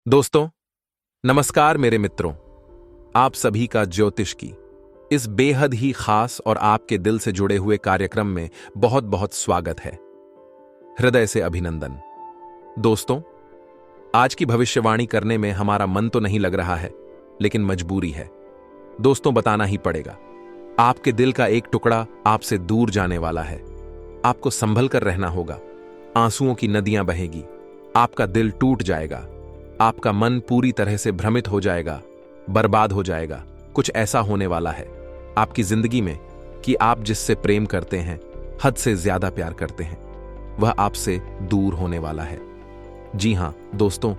दोस्तों, नमस्कार मेरे मित्रों। आप सभी का ज्योतिष की इस बेहद ही खास और आपके दिल से जुड़े हुए कार्यक्रम में बहुत बहुत स्वागत है। हृदय से अभिनंदन। दोस्तों, आज की भविष्यवाणी करने में हमारा मन तो नहीं लग रहा है, लेकिन मजबूरी है। दोस्तों, बताना ही पड़ेगा। आपके दिल का एक टुकड़ा आपसे दूर जाने वाला है। आपको संभल कर रहना होगा। आंसुओं की नदियां बहेगी। आपका दिल टूट जाएगा। आपका मन पूरी तरह से भ्रमित हो जाएगा, बर्बाद हो जाएगा। कुछ ऐसा होने वाला है आपकी जिंदगी में कि आप जिससे प्रेम करते हैं, हद से ज्यादा प्यार करते हैं, वह आपसे दूर होने वाला है। जी हां दोस्तों,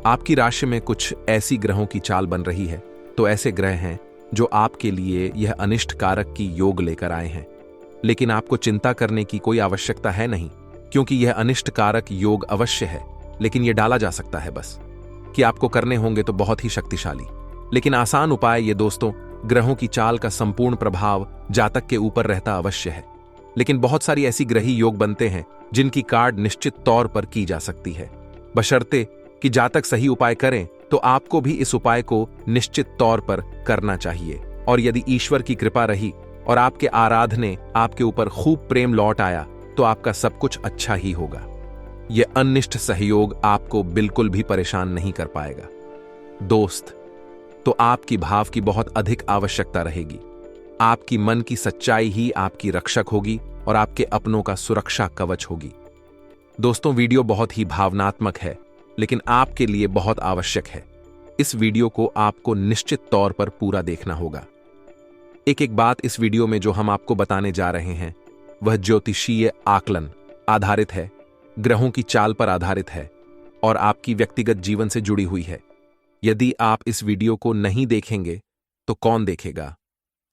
आपकी राशि में कुछ ऐसी ग्रहों की चाल बन रही है। तो ऐसे ग्रह हैं जो आपके लिए यह अनिष्ट कारक की योग लेकर आए हैं। लेकिन आपको चिंता करने की कोई आवश्यकता है नहीं, क्योंकि यह अनिष्ट कारक योग अवश्य है, लेकिन यह डाला जा सकता है। बस कि आपको करने होंगे तो बहुत ही शक्तिशाली लेकिन आसान उपाय ये दोस्तों। ग्रहों की चाल का संपूर्ण प्रभाव जातक के ऊपर रहता अवश्य है, लेकिन बहुत सारी ऐसी ग्रही योग बनते हैं जिनकी कार्ड निश्चित तौर पर की जा सकती है, बशर्ते कि जातक सही उपाय करें। तो आपको भी इस उपाय को निश्चित तौर पर करना चाहिए। और यदि ईश्वर की कृपा रही और आपके आराधने आपके ऊपर खूब प्रेम लौट आया, तो आपका सब कुछ अच्छा ही होगा। यह अनिष्ट सहयोग आपको बिल्कुल भी परेशान नहीं कर पाएगा। दोस्त, तो आपकी भाव की बहुत अधिक आवश्यकता रहेगी। आपकी मन की सच्चाई ही आपकी रक्षक होगी और आपके अपनों का सुरक्षा कवच होगी। दोस्तों, वीडियो बहुत ही भावनात्मक है, लेकिन आपके लिए बहुत आवश्यक है। इस वीडियो को आपको निश्चित तौर पर पूरा देखना होगा। एक एक बात इस वीडियो में जो हम आपको बताने जा रहे हैं, वह ज्योतिषीय आकलन आधारित है, ग्रहों की चाल पर आधारित है और आपकी व्यक्तिगत जीवन से जुड़ी हुई है। यदि आप इस वीडियो को नहीं देखेंगे तो कौन देखेगा?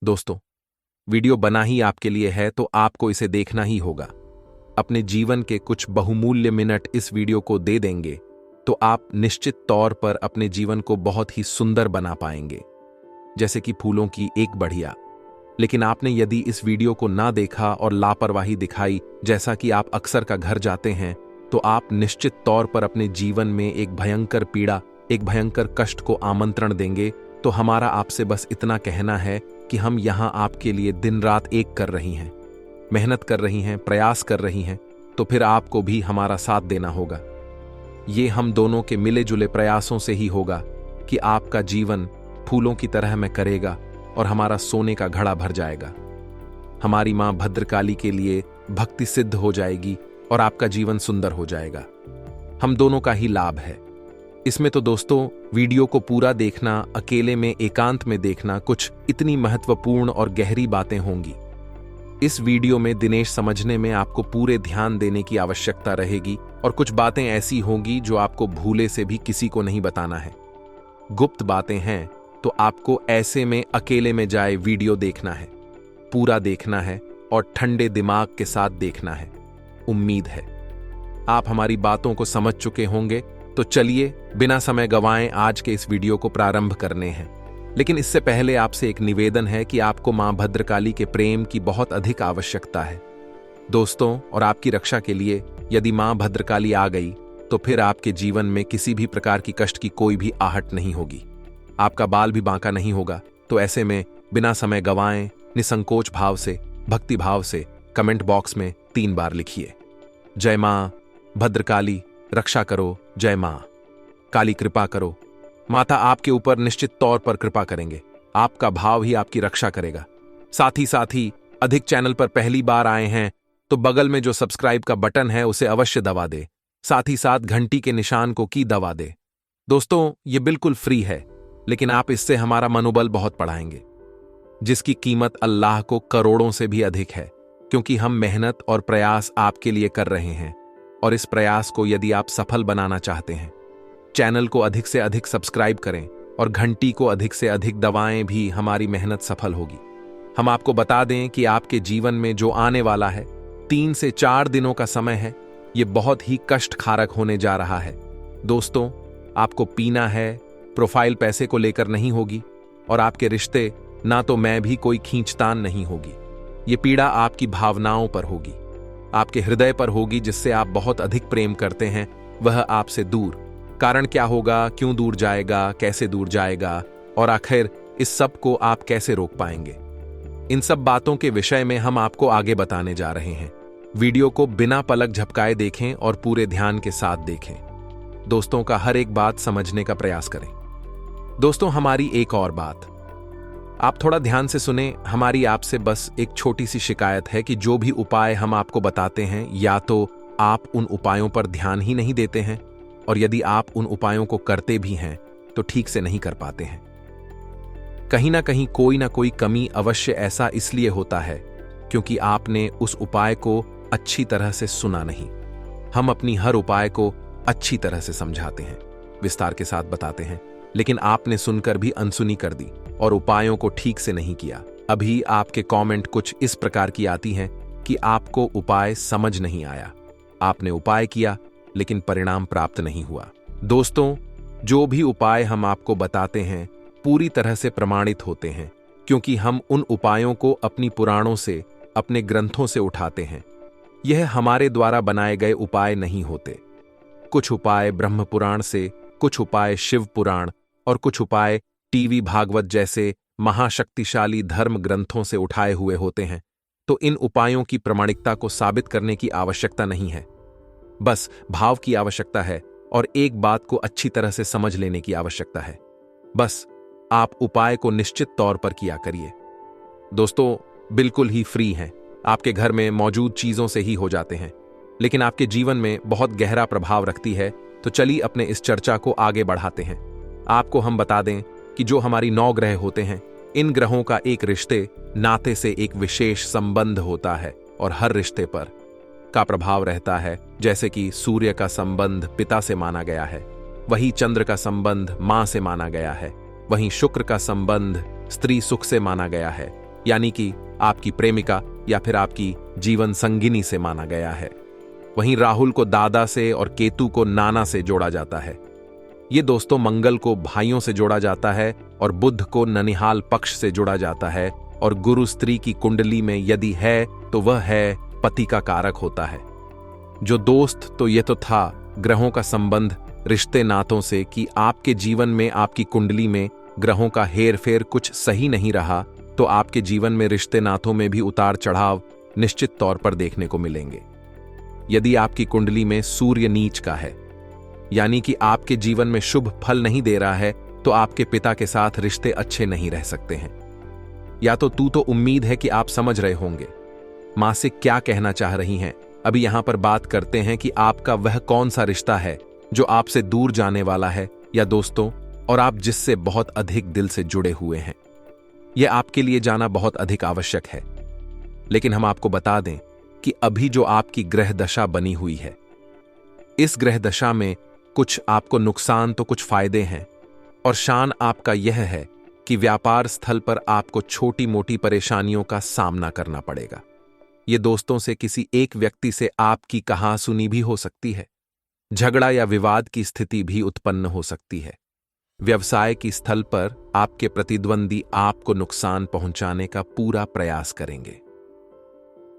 दोस्तों, वीडियो बना ही आपके लिए है, तो आपको इसे देखना ही होगा। अपने जीवन के कुछ बहुमूल्य मिनट इस वीडियो को दे देंगे तो आप निश्चित तौर पर अपने जीवन को बहुत ही सुंदर बना पाएंगे, जैसे कि फूलों की एक बढ़िया। लेकिन आपने यदि इस वीडियो को ना देखा और लापरवाही दिखाई, जैसा कि आप अक्सर का घर जाते हैं, तो आप निश्चित तौर पर अपने जीवन में एक भयंकर पीड़ा, एक भयंकर कष्ट को आमंत्रण देंगे। तो हमारा आपसे बस इतना कहना है कि हम यहां आपके लिए दिन रात एक कर रही हैं, मेहनत कर रही हैं, प्रयास कर रही हैं, तो फिर आपको भी हमारा साथ देना होगा। ये हम दोनों के मिले जुले प्रयासों से ही होगा कि आपका जीवन फूलों की तरह में करेगा और हमारा सोने का घड़ा भर जाएगा। हमारी मां भद्रकाली के लिए भक्ति सिद्ध हो जाएगी और आपका जीवन सुंदर हो जाएगा। हम दोनों का ही लाभ है इसमें। तो दोस्तों, वीडियो को पूरा देखना, अकेले में एकांत में देखना, कुछ इतनी महत्वपूर्ण और गहरी बातें होंगी। इस वीडियो में दिनेश समझने में आपको पूरे ध्यान देने की आवश्यकता रहेगी और कुछ बातें ऐसी होंगी जो आपको भूले से भी किसी को नहीं बताना है। गुप्त बातें हैं, तो आपको ऐसे में अकेले में जाए वीडियो देखना है, पूरा देखना है और ठंडे दिमाग के साथ देखना है। उम्मीद है आप हमारी बातों को समझ चुके होंगे। तो चलिए बिना समय गंवाए आज के इस वीडियो को प्रारंभ करने हैं। लेकिन इससे पहले आपसे एक निवेदन है कि आपको मां भद्रकाली के प्रेम की बहुत अधिक आवश्यकता है दोस्तों। और आपकी रक्षा के लिए यदि मां भद्रकाली आ गई, तो फिर आपके जीवन में किसी भी प्रकार की कष्ट की कोई भी आहट नहीं होगी, आपका बाल भी बांका नहीं होगा। तो ऐसे में बिना समय गंवाए निसंकोच भाव से, भक्ति भाव से कमेंट बॉक्स में 3 बार लिखिए, जय मां भद्रकाली रक्षा करो, जय मां काली कृपा करो। माता आपके ऊपर निश्चित तौर पर कृपा करेंगे। आपका भाव ही आपकी रक्षा करेगा। साथ ही अधिक चैनल पर पहली बार आए हैं तो बगल में जो सब्सक्राइब का बटन है उसे अवश्य दबा दे। साथ ही साथ घंटी के निशान को की दबा दे। दोस्तों, ये बिल्कुल फ्री है, लेकिन आप इससे हमारा मनोबल बहुत बढ़ाएंगे, जिसकी कीमत अल्लाह को करोड़ों से भी अधिक है। क्योंकि हम मेहनत और प्रयास आपके लिए कर रहे हैं, और इस प्रयास को यदि आप सफल बनाना चाहते हैं, चैनल को अधिक से अधिक सब्सक्राइब करें और घंटी को अधिक से अधिक दबाएं, भी हमारी मेहनत सफल होगी। हम आपको बता दें कि आपके जीवन में जो आने वाला है 3 से 4 दिनों का समय है, ये बहुत ही कष्टकारक होने जा रहा है। दोस्तों, आपको पीना है, प्रोफाइल पैसे को लेकर नहीं होगी, और आपके रिश्ते ना तो मैं भी कोई खींचतान नहीं होगी। ये पीड़ा आपकी भावनाओं पर होगी, आपके हृदय पर होगी, जिससे आप बहुत अधिक प्रेम करते हैं, वह आपसे दूर कारण क्या होगा, क्यों दूर जाएगा, कैसे दूर जाएगा और आखिर इस सब को आप कैसे रोक पाएंगे। इन सब बातों के विषय में हम आपको आगे बताने जा रहे हैं। वीडियो को बिना पलक झपकाए देखें और पूरे ध्यान के साथ देखें। दोस्तों का हर एक बात समझने का प्रयास करें। दोस्तों, हमारी एक और बात आप थोड़ा ध्यान से सुने। हमारी आपसे बस एक छोटी सी शिकायत है कि जो भी उपाय हम आपको बताते हैं, या तो आप उन उपायों पर ध्यान ही नहीं देते हैं, और यदि आप उन उपायों को करते भी हैं तो ठीक से नहीं कर पाते हैं। कहीं ना कोई कमी अवश्य ऐसा इसलिए होता है क्योंकि आपने उस उपाय को अच्छी तरह से सुना नहीं। हम अपनी हर उपाय को अच्छी तरह से समझाते हैं, विस्तार के साथ बताते हैं, लेकिन आपने सुनकर भी अनसुनी कर दी और उपायों को ठीक से नहीं किया। अभी आपके कमेंट कुछ इस प्रकार की आती हैं कि आपको उपाय समझ नहीं आया, आपने उपाय किया लेकिन परिणाम प्राप्त नहीं हुआ। दोस्तों, जो भी उपाय हम आपको बताते हैं पूरी तरह से प्रमाणित होते हैं, क्योंकि हम उन उपायों को अपनी पुराणों से, अपने ग्रंथों से उठाते हैं। यह हमारे द्वारा बनाए गए उपाय नहीं होते। कुछ उपाय ब्रह्म पुराण से, कुछ उपाय शिव पुराण और कुछ उपाय टीवी भागवत जैसे महाशक्तिशाली धर्म ग्रंथों से उठाए हुए होते हैं। तो इन उपायों की प्रामाणिकता को साबित करने की आवश्यकता नहीं है, बस भाव की आवश्यकता है और एक बात को अच्छी तरह से समझ लेने की आवश्यकता है। बस आप उपाय को निश्चित तौर पर किया करिए। दोस्तों, बिल्कुल ही फ्री हैं, आपके घर में मौजूद चीजों से ही हो जाते हैं, लेकिन आपके जीवन में बहुत गहरा प्रभाव रखती है। तो चलिए अपने इस चर्चा को आगे बढ़ाते हैं। आपको हम बता दें कि जो हमारी 9 ग्रह होते हैं, इन ग्रहों का एक रिश्ते नाते से एक विशेष संबंध होता है और हर रिश्ते पर का प्रभाव रहता है। जैसे कि सूर्य का संबंध पिता से माना गया है, वही चंद्र का संबंध मां से माना गया है, वहीं शुक्र का संबंध स्त्री सुख से माना गया है, यानी कि आपकी प्रेमिका या फिर आपकी जीवन संगिनी से माना गया है। वहीं राहुल को दादा से और केतु को नाना से जोड़ा जाता है। ये दोस्तों, मंगल को भाइयों से जोड़ा जाता है और बुध को ननिहाल पक्ष से जोड़ा जाता है, और गुरु स्त्री की कुंडली में यदि है तो वह है पति का कारक होता है। जो दोस्त, तो ये तो था ग्रहों का संबंध रिश्ते नातों से कि आपके जीवन में, आपकी कुंडली में ग्रहों का हेर फेर कुछ सही नहीं रहा तो आपके जीवन में रिश्ते नातों में भी उतार चढ़ाव निश्चित तौर पर देखने को मिलेंगे। यदि आपकी कुंडली में सूर्य नीच का है, यानी कि आपके जीवन में शुभ फल नहीं दे रहा है, तो आपके पिता के साथ रिश्ते अच्छे नहीं रह सकते हैं। या तो उम्मीद है कि आप समझ रहे होंगे मां से क्या कहना चाह रही हैं। अभी यहां पर बात करते हैं कि आपका वह कौन सा रिश्ता है जो आपसे दूर जाने वाला है, या दोस्तों, और आप जिससे बहुत अधिक दिल से जुड़े हुए हैं। यह आपके लिए जाना बहुत अधिक आवश्यक है। लेकिन हम आपको बता दें कि अभी जो आपकी ग्रह दशा बनी हुई है, इस ग्रह दशा में कुछ आपको नुकसान तो कुछ फायदे हैं, और शान आपका यह है कि व्यापार स्थल पर आपको छोटी मोटी परेशानियों का सामना करना पड़ेगा। ये दोस्तों से किसी एक व्यक्ति से आपकी कहासुनी भी हो सकती है, झगड़ा या विवाद की स्थिति भी उत्पन्न हो सकती है। व्यवसाय की स्थल पर आपके प्रतिद्वंदी आपको नुकसान पहुंचाने का पूरा प्रयास करेंगे।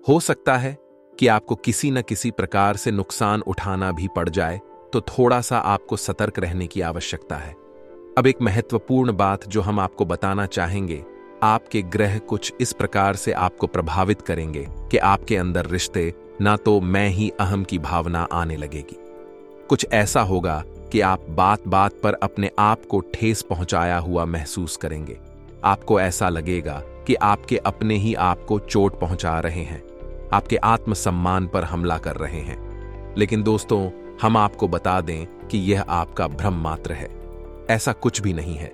हो सकता है कि आपको किसी न किसी प्रकार से नुकसान उठाना भी पड़ जाए, तो थोड़ा सा आपको सतर्क रहने की आवश्यकता है। अब एक महत्वपूर्ण बात जो हम आपको बताना चाहेंगे, आपके ग्रह कुछ इस प्रकार से आपको प्रभावित करेंगे कि आपके अंदर रिश्ते ना तो मैं ही अहम की भावना आने लगेगी। कुछ ऐसा होगा कि आप बात बात पर अपने आप को ठेस पहुंचाया हुआ महसूस करेंगे। आपको ऐसा लगेगा कि आपके अपने ही आपको चोट पहुंचा रहे हैं, आपके आत्मसम्मान पर हमला कर रहे हैं। लेकिन दोस्तों, हम आपको बता दें कि यह आपका भ्रम मात्र है, ऐसा कुछ भी नहीं है।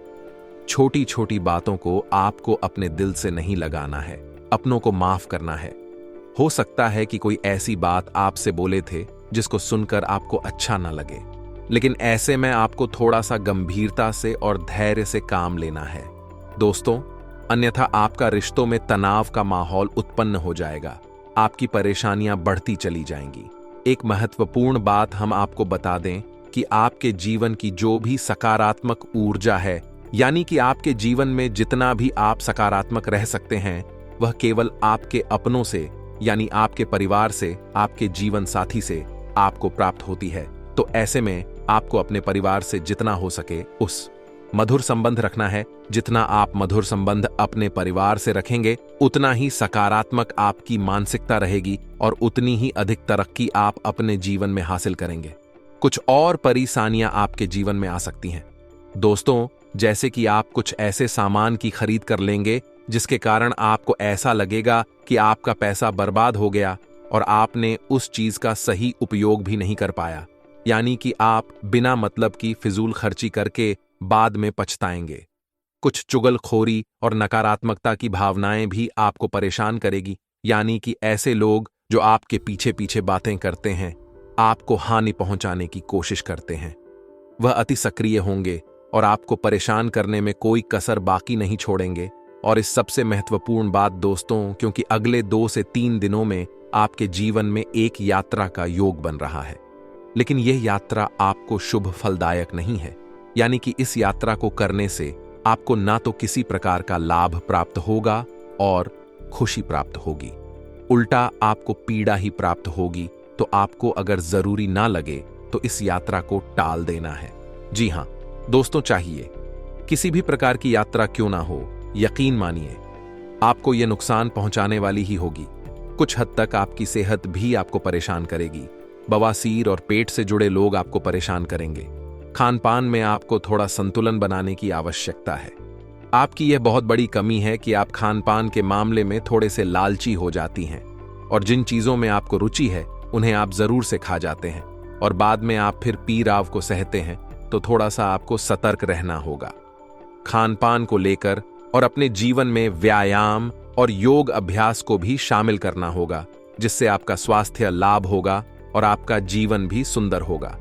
छोटी छोटी बातों को आपको अपने दिल से नहीं लगाना है, अपनों को माफ करना है। हो सकता है कि कोई ऐसी बात आपसे बोले थे जिसको सुनकर आपको अच्छा ना लगे, लेकिन ऐसे में आपको थोड़ा सा गंभीरता से और धैर्य से काम लेना है दोस्तों, अन्यथा आपका रिश्तों में तनाव का माहौल उत्पन्न हो जाएगा, आपकी परेशानियां बढ़ती चली जाएंगी। एक महत्वपूर्ण बात हम आपको बता दें कि आपके जीवन की जो भी सकारात्मक ऊर्जा है, यानी कि आपके जीवन में जितना भी आप सकारात्मक रह सकते हैं, वह केवल आपके अपनों से, यानी आपके परिवार से, आपके जीवन साथी से आपको प्राप्त होती है। तो ऐसे में आपको अपने परिवार से जितना हो सके उस मधुर संबंध रखना है। जितना आप मधुर संबंध अपने परिवार से रखेंगे, उतना ही सकारात्मक आपकी मानसिकता रहेगी और उतनी ही अधिक तरक्की आप अपने जीवन में हासिल करेंगे। कुछ और परेशानियां आपके जीवन में आ सकती हैं दोस्तों, जैसे कि आप कुछ ऐसे सामान की खरीद कर लेंगे जिसके कारण आपको ऐसा लगेगा कि आपका पैसा बर्बाद हो गया और आपने उस चीज का सही उपयोग भी नहीं कर पाया। यानी कि आप बिना मतलब की फिजूल खर्ची करके बाद में पछताएंगे। कुछ चुगलखोरी और नकारात्मकता की भावनाएं भी आपको परेशान करेगी। यानी कि ऐसे लोग जो आपके पीछे पीछे बातें करते हैं, आपको हानि पहुंचाने की कोशिश करते हैं, वह अति सक्रिय होंगे और आपको परेशान करने में कोई कसर बाकी नहीं छोड़ेंगे। और इस सबसे महत्वपूर्ण बात दोस्तों, क्योंकि अगले 2 से 3 दिनों में आपके जीवन में एक यात्रा का योग बन रहा है, लेकिन यह यात्रा आपको शुभ फलदायक नहीं है। यानी कि इस यात्रा को करने से आपको ना तो किसी प्रकार का लाभ प्राप्त होगा और खुशी प्राप्त होगी, उल्टा आपको पीड़ा ही प्राप्त होगी। तो आपको अगर जरूरी ना लगे तो इस यात्रा को टाल देना है। जी हां दोस्तों, चाहिए किसी भी प्रकार की यात्रा क्यों ना हो, यकीन मानिए आपको यह नुकसान पहुंचाने वाली ही होगी। कुछ हद तक आपकी सेहत भी आपको परेशान करेगी। बवासीर और पेट से जुड़े लोग आपको परेशान करेंगे। खान पान में आपको थोड़ा संतुलन बनाने की आवश्यकता है। आपकी यह बहुत बड़ी कमी है कि आप खान पान के मामले में थोड़े से लालची हो जाती हैं और जिन चीजों में आपको रुचि है उन्हें आप जरूर से खा जाते हैं और बाद में आप फिर पीराव को सहते हैं। तो थोड़ा सा आपको सतर्क रहना होगा खान पान को लेकर, और अपने जीवन में व्यायाम और योग अभ्यास को भी शामिल करना होगा, जिससे आपका स्वास्थ्य लाभ होगा और आपका जीवन भी सुंदर होगा।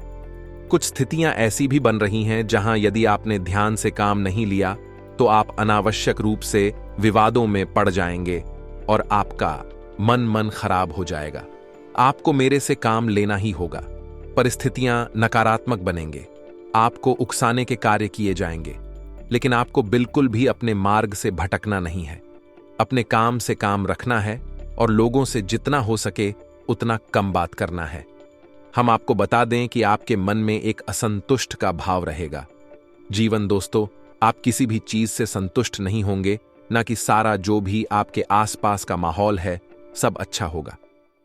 कुछ स्थितियां ऐसी भी बन रही हैं जहां यदि आपने ध्यान से काम नहीं लिया तो आप अनावश्यक रूप से विवादों में पड़ जाएंगे और आपका मन खराब हो जाएगा। आपको मेरे से काम लेना ही होगा। परिस्थितियां नकारात्मक बनेंगे, आपको उकसाने के कार्य किए जाएंगे, लेकिन आपको बिल्कुल भी अपने मार्ग से भटकना नहीं है। अपने काम से काम रखना है और लोगों से जितना हो सके उतना कम बात करना है। हम आपको बता दें कि आपके मन में एक असंतुष्ट का भाव रहेगा। जीवन दोस्तों, आप किसी भी चीज से संतुष्ट नहीं होंगे, ना कि सारा जो भी आपके आसपास का माहौल है सब अच्छा होगा।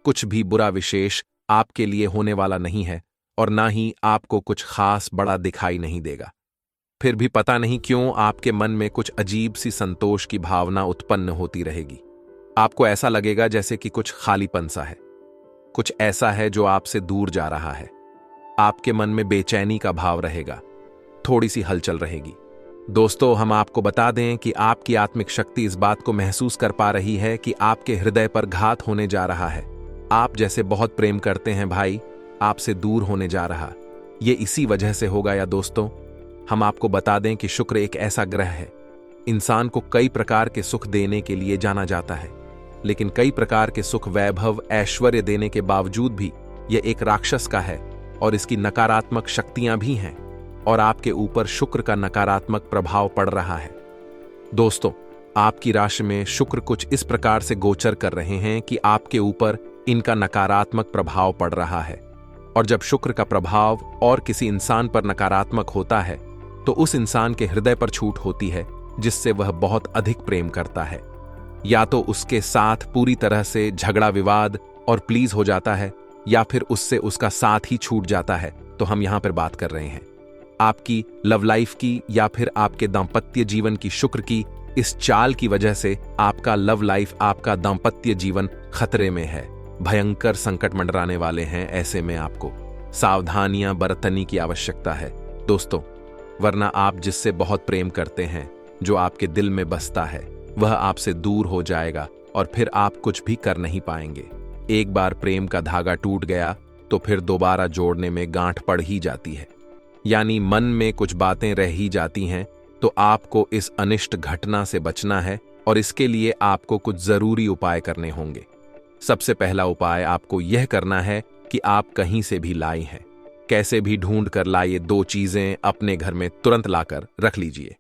कुछ भी बुरा विशेष आपके लिए होने वाला नहीं है और ना ही आपको कुछ खास बड़ा दिखाई नहीं देगा। फिर भी पता नहीं क्यों आपके मन में कुछ अजीब सी संतोष की भावना उत्पन्न होती रहेगी। आपको ऐसा लगेगा जैसे कि कुछ खालीपन सा है, कुछ ऐसा है जो आपसे दूर जा रहा है। आपके मन में बेचैनी का भाव रहेगा, थोड़ी सी हलचल रहेगी। दोस्तों, हम आपको बता दें कि आपकी आत्मिक शक्ति इस बात को महसूस कर पा रही है कि आपके हृदय पर घात होने जा रहा है। आप जैसे बहुत प्रेम करते हैं भाई, आपसे दूर होने जा रहा, ये इसी वजह से होगा। या दोस्तों, हम आपको बता दें कि शुक्र एक ऐसा ग्रह है, इंसान को कई प्रकार के सुख देने के लिए जाना जाता है, लेकिन कई प्रकार के सुख वैभव ऐश्वर्य देने के बावजूद भी यह एक राक्षस का है और इसकी नकारात्मक शक्तियां भी हैं और आपके ऊपर शुक्र का नकारात्मक प्रभाव पड़ रहा है। दोस्तों, आपकी राशि में शुक्र कुछ इस प्रकार से गोचर कर रहे हैं कि आपके ऊपर इनका नकारात्मक प्रभाव पड़ रहा है। और जब शुक्र का प्रभाव और किसी इंसान पर नकारात्मक होता है तो उस इंसान के हृदय पर छूट होती है, जिससे वह बहुत अधिक प्रेम करता है। या तो उसके साथ पूरी तरह से झगड़ा विवाद और प्लीज हो जाता है, या फिर उससे उसका साथ ही छूट जाता है। तो हम यहां पर बात कर रहे हैं आपकी लव लाइफ की या फिर आपके दाम्पत्य जीवन की। शुक्र की इस चाल की वजह से आपका लव लाइफ, आपका दाम्पत्य जीवन खतरे में है, भयंकर संकट मंडराने वाले हैं। ऐसे में आपको सावधानियां बरतने की आवश्यकता है दोस्तों, वरना आप जिससे बहुत प्रेम करते हैं, जो आपके दिल में बसता है, वह आपसे दूर हो जाएगा और फिर आप कुछ भी कर नहीं पाएंगे। एक बार प्रेम का धागा टूट गया तो फिर दोबारा जोड़ने में गांठ पड़ ही जाती है, यानी मन में कुछ बातें रह ही जाती हैं। तो आपको इस अनिष्ट घटना से बचना है और इसके लिए आपको कुछ जरूरी उपाय करने होंगे। सबसे पहला उपाय आपको यह करना है कि आप कहीं से भी लाई हैं, कैसे भी ढूंढ कर लाइए 2 चीजें अपने घर में तुरंत लाकर रख लीजिए।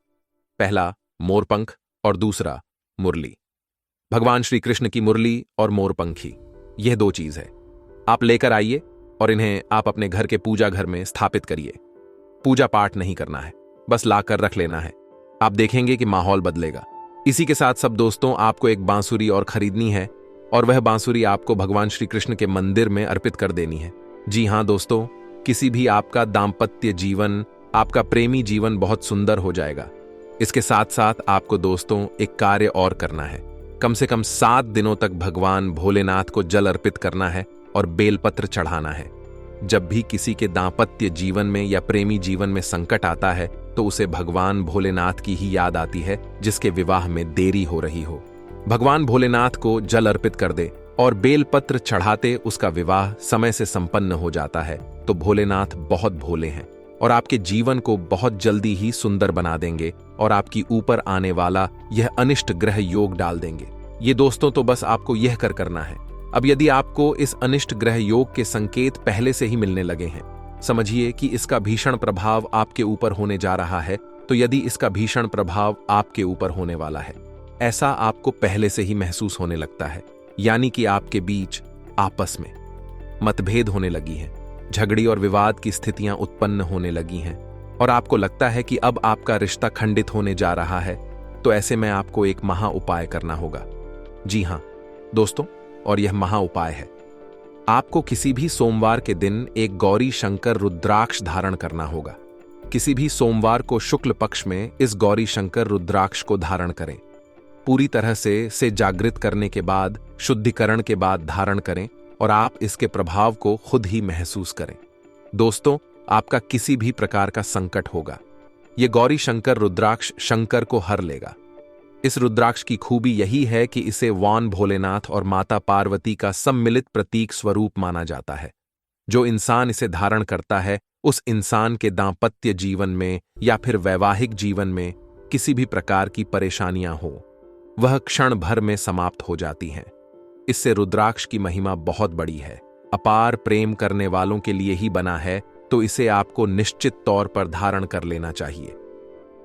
पहला मोरपंख और दूसरा मुरली। भगवान श्री कृष्ण की मुरली और मोरपंखी, यह 2 चीज है। आप लेकर आइए और इन्हें आप अपने घर के पूजा घर में स्थापित करिए। पूजा पाठ नहीं करना है, बस लाकर रख लेना है। आप देखेंगे कि माहौल बदलेगा। इसी के साथ सब दोस्तों, आपको एक बांसुरी और खरीदनी है और वह बांसुरी आपको भगवान श्री कृष्ण के मंदिर में अर्पित कर देनी है। जी हाँ दोस्तों, किसी भी आपका दाम्पत्य जीवन, आपका प्रेमी जीवन बहुत सुंदर हो जाएगा। इसके साथ साथ आपको दोस्तों एक कार्य और करना है। कम से कम 7 दिनों तक भगवान भोलेनाथ को जल अर्पित करना है और बेलपत्र चढ़ाना है। जब भी किसी के दाम्पत्य जीवन में या प्रेमी जीवन में संकट आता है तो उसे भगवान भोलेनाथ की ही याद आती है, जिसके विवाह में देरी हो रही हो। भगवान भोलेनाथ को जल अर्पित कर दे और बेलपत्र चढ़ाते उसका विवाह समय से संपन्न हो जाता है तो भोलेनाथ बहुत भोले हैं और आपके जीवन को बहुत जल्दी ही सुंदर बना देंगे और आपकी ऊपर आने वाला यह अनिष्ट ग्रह योग डाल देंगे। ये दोस्तों तो बस आपको यह करना है। अब यदि आपको इस अनिष्ट ग्रह योग के संकेत पहले से ही मिलने लगे हैं, समझिए कि इसका भीषण प्रभाव आपके ऊपर होने जा रहा है। तो यदि इसका भीषण प्रभाव आपके ऊपर होने वाला है, ऐसा आपको पहले से ही महसूस होने लगता है, यानी कि आपके बीच आपस में मतभेद होने लगी है, झगड़ी और विवाद की स्थितियां उत्पन्न होने लगी हैं और आपको लगता है कि अब आपका रिश्ता खंडित होने जा रहा है, तो ऐसे में आपको एक महा उपाय करना होगा। जी हां दोस्तों, और यह महा उपाय है, आपको किसी भी सोमवार के दिन एक गौरी शंकर रुद्राक्ष धारण करना होगा। किसी भी सोमवार को शुक्ल पक्ष में इस गौरी शंकर रुद्राक्ष को धारण करें। पूरी तरह से जागृत करने के बाद, शुद्धिकरण के बाद धारण करें और आप इसके प्रभाव को खुद ही महसूस करें। दोस्तों, आपका किसी भी प्रकार का संकट होगा, यह गौरी शंकर रुद्राक्ष शंकर को हर लेगा। इस रुद्राक्ष की खूबी यही है कि इसे वान भोलेनाथ और माता पार्वती का सम्मिलित प्रतीक स्वरूप माना जाता है। जो इंसान इसे धारण करता है, उस इंसान के दांपत्य जीवन में या फिर वैवाहिक जीवन में किसी भी प्रकार की परेशानियां हो, वह क्षण भर में समाप्त हो जाती हैं। इससे रुद्राक्ष की महिमा बहुत बड़ी है। अपार प्रेम करने वालों के लिए ही बना है, तो इसे आपको निश्चित तौर पर धारण कर लेना चाहिए।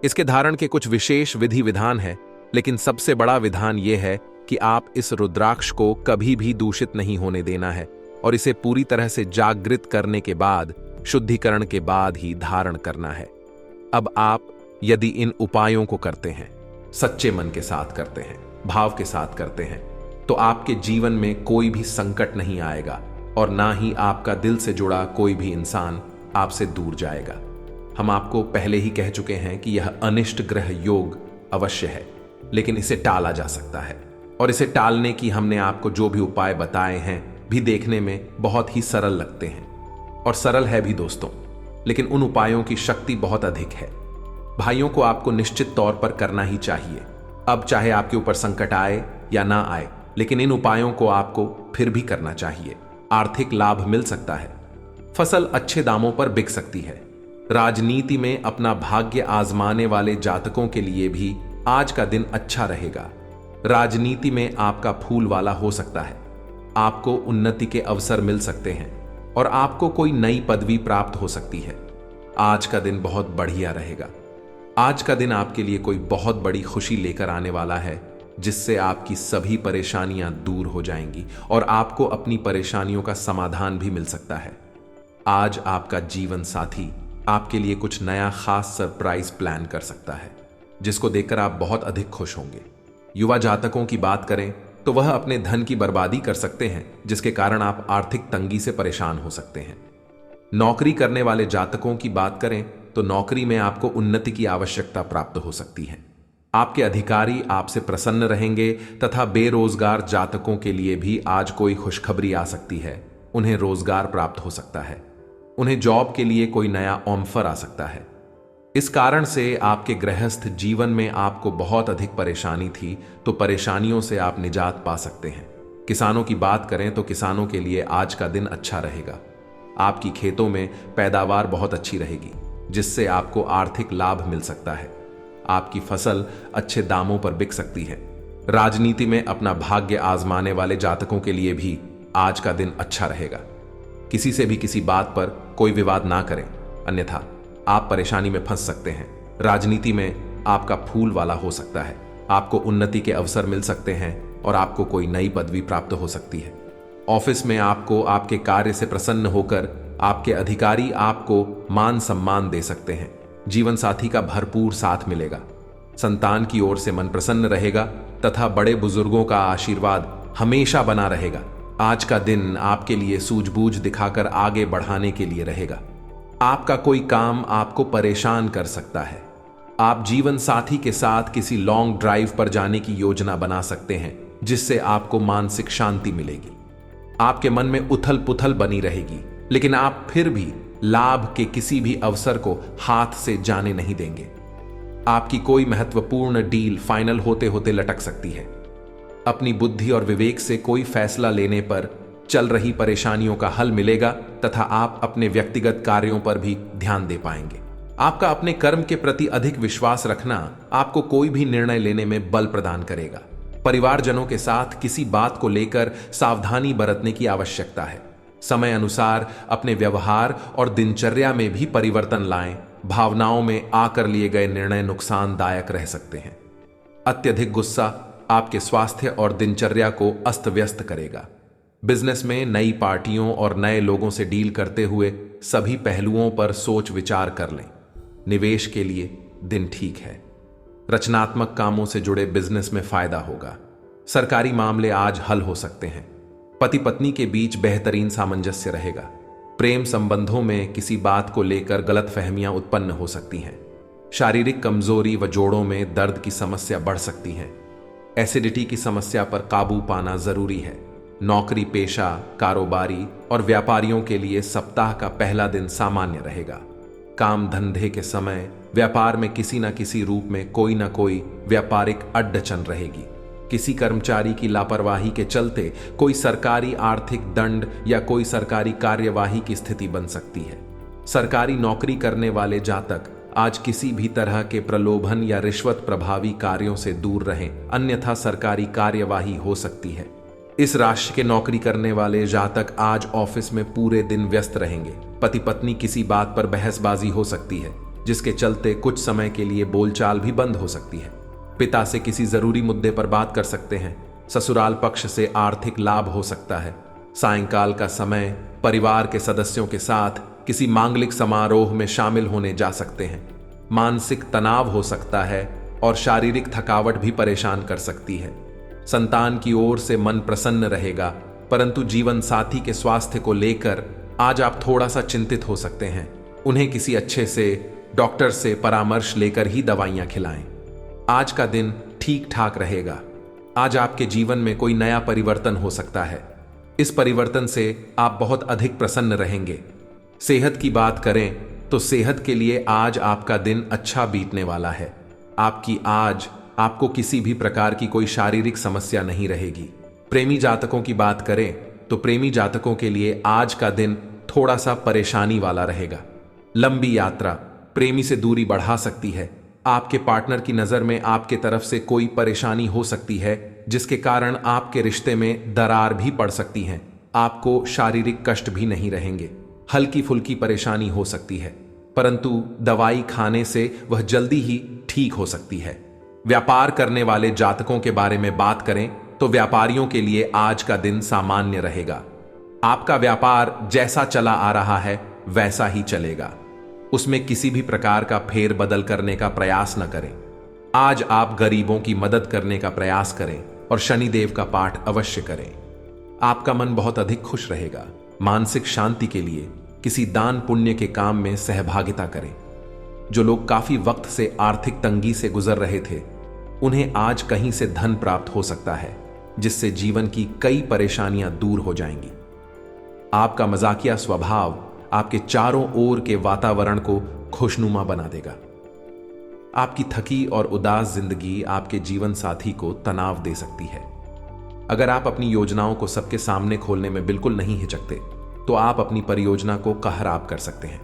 इसके धारण के कुछ विशेष विधि विधान है, लेकिन सबसे बड़ा विधान यह है कि आप इस रुद्राक्ष को कभी भी दूषित नहीं होने देना है और इसे पूरी तरह से जागृत करने के बाद, शुद्धिकरण के बाद ही धारण करना है। अब आप यदि इन उपायों को करते हैं, सच्चे मन के साथ करते हैं, भाव के साथ करते हैं, तो आपके जीवन में कोई भी संकट नहीं आएगा और ना ही आपका दिल से जुड़ा कोई भी इंसान आपसे दूर जाएगा। हम आपको पहले ही कह चुके हैं कि यह अनिष्ट ग्रह योग अवश्य है, लेकिन इसे टाला जा सकता है और इसे टालने की हमने आपको जो भी उपाय बताए हैं भी देखने में बहुत ही सरल लगते हैं और सरल है भी दोस्तों, लेकिन उन उपायों की शक्ति बहुत अधिक है। भाइयों को आपको निश्चित तौर पर करना ही चाहिए। अब चाहे आपके ऊपर संकट आए या ना आए, लेकिन इन उपायों को आपको फिर भी करना चाहिए। आर्थिक लाभ मिल सकता है, फसल अच्छे दामों पर बिक सकती है। राजनीति में अपना भाग्य आजमाने वाले जातकों के लिए भी आज का दिन अच्छा रहेगा। राजनीति में आपका फूल वाला हो सकता है, आपको उन्नति के अवसर मिल सकते हैं और आपको कोई नई पदवी प्राप्त हो सकती है। आज का दिन बहुत बढ़िया रहेगा। आज का दिन आपके लिए कोई बहुत बड़ी खुशी लेकर आने वाला है, जिससे आपकी सभी परेशानियां दूर हो जाएंगी और आपको अपनी परेशानियों का समाधान भी मिल सकता है। आज आपका जीवन साथी आपके लिए कुछ नया खास सरप्राइज प्लान कर सकता है, जिसको देखकर आप बहुत अधिक खुश होंगे। युवा जातकों की बात करें तो वह अपने धन की बर्बादी कर सकते हैं, जिसके कारण आप आर्थिक तंगी से परेशान हो सकते हैं। नौकरी करने वाले जातकों की बात करें तो नौकरी में आपको उन्नति की आवश्यकता प्राप्त हो सकती है। आपके अधिकारी आपसे प्रसन्न रहेंगे तथा बेरोजगार जातकों के लिए भी आज कोई खुशखबरी आ सकती है। उन्हें रोजगार प्राप्त हो सकता है, उन्हें जॉब के लिए कोई नया ऑफर आ सकता है। इस कारण से आपके गृहस्थ जीवन में आपको बहुत अधिक परेशानी थी, तो परेशानियों से आप निजात पा सकते हैं। किसानों की बात करें तो किसानों के लिए आज का दिन अच्छा रहेगा। आपकी खेतों में पैदावार बहुत अच्छी रहेगी, जिससे आपको आर्थिक लाभ मिल सकता है। आपकी फसल अच्छे दामों पर बिक सकती है। राजनीति में अपना भाग्य आजमाने वाले जातकों के लिए भी आज का दिन अच्छा रहेगा। किसी से भी किसी बात पर कोई विवाद ना करें, अन्यथा आप परेशानी में फंस सकते हैं। राजनीति में आपका फूल वाला हो सकता है, आपको उन्नति के अवसर मिल सकते हैं और आपको कोई नई पदवी प्राप्त हो सकती है। ऑफिस में आपको आपके कार्य से प्रसन्न होकर आपके अधिकारी आपको मान सम्मान दे सकते हैं। जीवन साथी का भरपूर साथ मिलेगा। संतान की ओर से मन प्रसन्न रहेगा तथा बड़े बुजुर्गों का आशीर्वाद हमेशा बना रहेगा। आज का दिन आपके लिए सूझबूझ दिखाकर आगे बढ़ाने के लिए रहेगा। आपका कोई काम आपको परेशान कर सकता है। आप जीवन साथी के साथ किसी लॉन्ग ड्राइव पर जाने की योजना बना सकते हैं, जिससे आपको मानसिक शांति मिलेगी। आपके मन में उथल पुथल बनी रहेगी, लेकिन आप फिर भी लाभ के किसी भी अवसर को हाथ से जाने नहीं देंगे। आपकी कोई महत्वपूर्ण डील फाइनल होते होते लटक सकती है। अपनी बुद्धि और विवेक से कोई फैसला लेने पर चल रही परेशानियों का हल मिलेगा तथा आप अपने व्यक्तिगत कार्यों पर भी ध्यान दे पाएंगे। आपका अपने कर्म के प्रति अधिक विश्वास रखना आपको कोई भी निर्णय लेने में बल प्रदान करेगा। परिवारजनों के साथ किसी बात को लेकर सावधानी बरतने की आवश्यकता है। समय अनुसार अपने व्यवहार और दिनचर्या में भी परिवर्तन लाएं। भावनाओं में आकर लिए गए निर्णय नुकसानदायक रह सकते हैं। अत्यधिक गुस्सा आपके स्वास्थ्य और दिनचर्या को अस्त व्यस्त करेगा। बिजनेस में नई पार्टियों और नए लोगों से डील करते हुए सभी पहलुओं पर सोच विचार कर लें। निवेश के लिए दिन ठीक है। रचनात्मक कामों से जुड़े बिजनेस में फायदा होगा। सरकारी मामले आज हल हो सकते हैं। पति पत्नी के बीच बेहतरीन सामंजस्य रहेगा। प्रेम संबंधों में किसी बात को लेकर गलतफहमियां उत्पन्न हो सकती हैं। शारीरिक कमजोरी व जोड़ों में दर्द की समस्या बढ़ सकती है। एसिडिटी की समस्या पर काबू पाना जरूरी है। नौकरी पेशा, कारोबारी और व्यापारियों के लिए सप्ताह का पहला दिन सामान्य रहेगा। काम धंधे के समय व्यापार में किसी न किसी रूप में कोई न कोई व्यापारिक अड़चन रहेगी। किसी कर्मचारी की लापरवाही के चलते कोई सरकारी आर्थिक दंड या कोई सरकारी कार्यवाही की स्थिति बन सकती है। सरकारी नौकरी करने वाले जातक आज किसी भी तरह के प्रलोभन या रिश्वत प्रभावी कार्यों से दूर रहें, अन्यथा सरकारी कार्यवाही हो सकती है। इस राशि के नौकरी करने वाले जातक आज ऑफिस में पूरे दिन व्यस्त रहेंगे। पति पत्नी किसी बात पर बहसबाजी हो सकती है, जिसके चलते कुछ समय के लिए बोलचाल भी बंद हो सकती है। पिता से किसी जरूरी मुद्दे पर बात कर सकते हैं। ससुराल पक्ष से आर्थिक लाभ हो सकता है। सायंकाल का समय परिवार के सदस्यों के साथ किसी मांगलिक समारोह में शामिल होने जा सकते हैं। मानसिक तनाव हो सकता है और शारीरिक थकावट भी परेशान कर सकती है। संतान की ओर से मन प्रसन्न रहेगा, परंतु जीवन साथी के स्वास्थ्य को लेकर आज आप थोड़ा सा चिंतित हो सकते हैं। उन्हें किसी अच्छे से डॉक्टर से परामर्श लेकर ही दवाइयां खिलाएं। आज का दिन ठीक ठाक रहेगा। आज आपके जीवन में कोई नया परिवर्तन हो सकता है। इस परिवर्तन से आप बहुत अधिक प्रसन्न रहेंगे। सेहत की बात करें तो सेहत के लिए आज आपका दिन अच्छा बीतने वाला है। आपको किसी भी प्रकार की कोई शारीरिक समस्या नहीं रहेगी। प्रेमी जातकों की बात करें तो प्रेमी जातकों के लिए आज का दिन थोड़ा सा परेशानी वाला रहेगा। लंबी यात्रा प्रेमी से दूरी बढ़ा सकती है। आपके पार्टनर की नजर में आपके तरफ से कोई परेशानी हो सकती है, जिसके कारण आपके रिश्ते में दरार भी पड़ सकती है। आपको शारीरिक कष्ट भी नहीं रहेंगे। हल्की फुल्की परेशानी हो सकती है, परंतु दवाई खाने से वह जल्दी ही ठीक हो सकती है। व्यापार करने वाले जातकों के बारे में बात करें तो व्यापारियों के लिए आज का दिन सामान्य रहेगा। आपका व्यापार जैसा चला आ रहा है वैसा ही चलेगा। उसमें किसी भी प्रकार का फेर बदल करने का प्रयास न करें। आज आप गरीबों की मदद करने का प्रयास करें और शनिदेव का पाठ अवश्य करें। आपका मन बहुत अधिक खुश रहेगा। मानसिक शांति के लिए किसी दान पुण्य के काम में सहभागिता करें। जो लोग काफी वक्त से आर्थिक तंगी से गुजर रहे थे, उन्हें आज कहीं से धन प्राप्त हो सकता है, जिससे जीवन की कई परेशानियां दूर हो जाएंगी। आपका मजाकिया स्वभाव आपके चारों ओर के वातावरण को खुशनुमा बना देगा। आपकी थकी और उदास जिंदगी आपके जीवन साथी को तनाव दे सकती है। अगर आप अपनी योजनाओं को सबके सामने खोलने में बिल्कुल नहीं हिचकते, तो आप अपनी परियोजना को कहराब कर सकते हैं।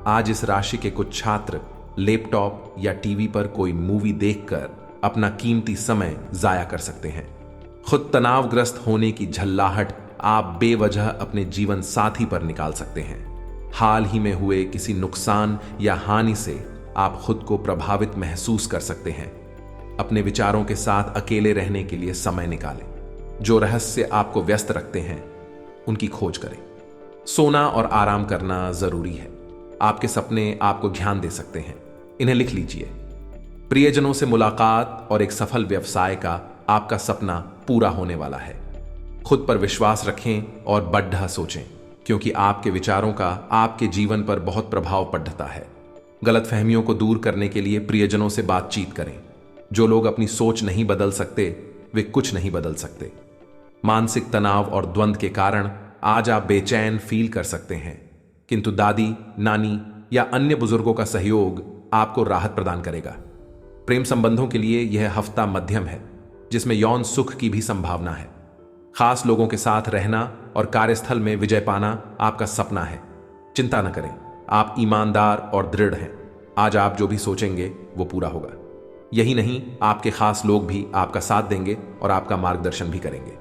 आज इस राशि के कुछ छात्र लैपटॉप या टीवी पर कोई मूवी देखकर अपना कीमती समय जाया कर सकते हैं। खुद तनावग्रस्त होने की झल्लाहट आप बेवजह अपने जीवन साथी पर निकाल सकते हैं। हाल ही में हुए किसी नुकसान या हानि से आप खुद को प्रभावित महसूस कर सकते हैं। अपने विचारों के साथ अकेले रहने के लिए समय निकालें। जो रहस्य आपको व्यस्त रखते हैं, उनकी खोज करें। सोना और आराम करना जरूरी है। आपके सपने आपको ध्यान दे सकते हैं, इन्हें लिख लीजिए। प्रियजनों से मुलाकात और एक सफल व्यवसाय का आपका सपना पूरा होने वाला है। खुद पर विश्वास रखें और बढ़ा सोचें, क्योंकि आपके विचारों का आपके जीवन पर बहुत प्रभाव पड़ता है। गलतफहमियों को दूर करने के लिए प्रियजनों से बातचीत करें। जो लोग अपनी सोच नहीं बदल सकते, वे कुछ नहीं बदल सकते। मानसिक तनाव और द्वंद्व के कारण आज आप बेचैन फील कर सकते हैं, किंतु दादी, नानी या अन्य बुजुर्गों का सहयोग आपको राहत प्रदान करेगा। प्रेम संबंधों के लिए यह हफ्ता मध्यम है, जिसमें यौन सुख की भी संभावना है। खास लोगों के साथ रहना और कार्यस्थल में विजय पाना आपका सपना है। चिंता न करें, आप ईमानदार और दृढ़ हैं। आज आप जो भी सोचेंगे वो पूरा होगा। यही नहीं, आपके खास लोग भी आपका साथ देंगे और आपका मार्गदर्शन भी करेंगे।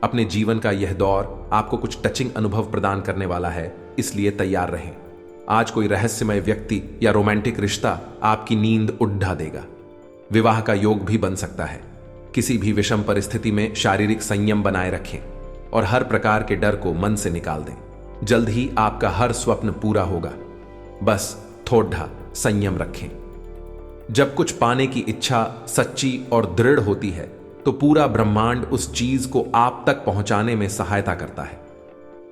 अपने जीवन का यह दौर आपको कुछ टचिंग अनुभव प्रदान करने वाला है, इसलिए तैयार रहें। आज कोई रहस्यमय व्यक्ति या रोमांटिक रिश्ता आपकी नींद उड़ा देगा। विवाह का योग भी बन सकता है। किसी भी विषम परिस्थिति में शारीरिक संयम बनाए रखें और हर प्रकार के डर को मन से निकाल दें। जल्द ही आपका हर स्वप्न पूरा होगा। बस थोड़ा संयम रखें। जब कुछ पाने की इच्छा सच्ची और दृढ़ होती है, तो पूरा ब्रह्मांड उस चीज को आप तक पहुंचाने में सहायता करता है।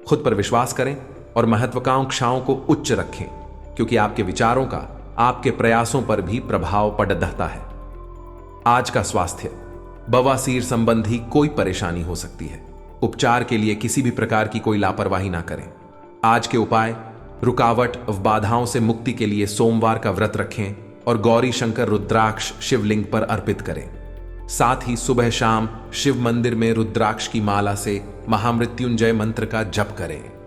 खुद पर विश्वास करें और महत्वाकांक्षाओं को उच्च रखें, क्योंकि आपके विचारों का आपके प्रयासों पर भी प्रभाव पड़ता है। आज का स्वास्थ्य, बवासीर संबंधी कोई परेशानी हो सकती है। उपचार के लिए किसी भी प्रकार की कोई लापरवाही ना करें। आज के उपाय, रुकावट व बाधाओं से मुक्ति के लिए सोमवार का व्रत रखें और गौरी शंकर रुद्राक्ष शिवलिंग पर अर्पित करें। साथ ही सुबह शाम शिव मंदिर में रुद्राक्ष की माला से महामृत्युंजय मंत्र का जप करें।